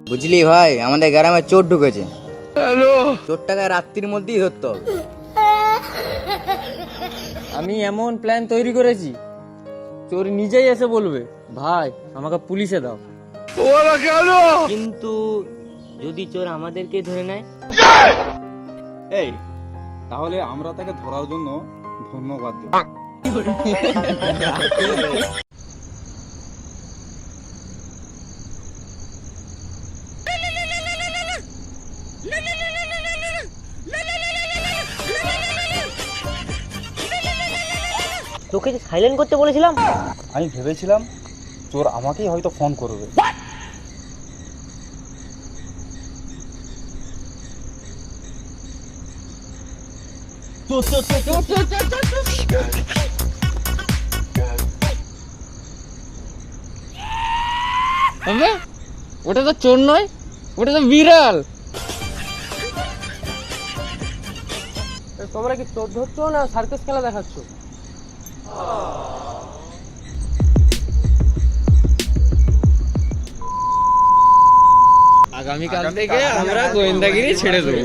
বুঝলি ভাই, আমাদের গ্রামে চোর ঢুকেছে। চোরটাকে রাত্রির মধ্যেই ধরতে হবে। আমি এমন প্ল্যান তৈরি করেছি, চোর নিজেই এসে বলবে, ভাই আমাকে পুলিশে দাও। কিন্তু যদি চোর আমাদেরকে ধরে নেয়? এই তাহলে আমরা তাকে ধরার জন্য ধন্যবাদ দেব। তোকে যে সাইলেন্ট করতে বলেছিলাম। আমি ভেবেছিলাম চোর আমাকেই হয়তো ফোন করবে। ওটা তো চোর নয়, ওটা তো বিড়াল। তোমরা কি চোর ধরছো না সার্কাস খেলা দেখাচ্ছ? আগামীকাল থেকে আমরা গোয়েন্দাগিরি ছেড়ে দেবো।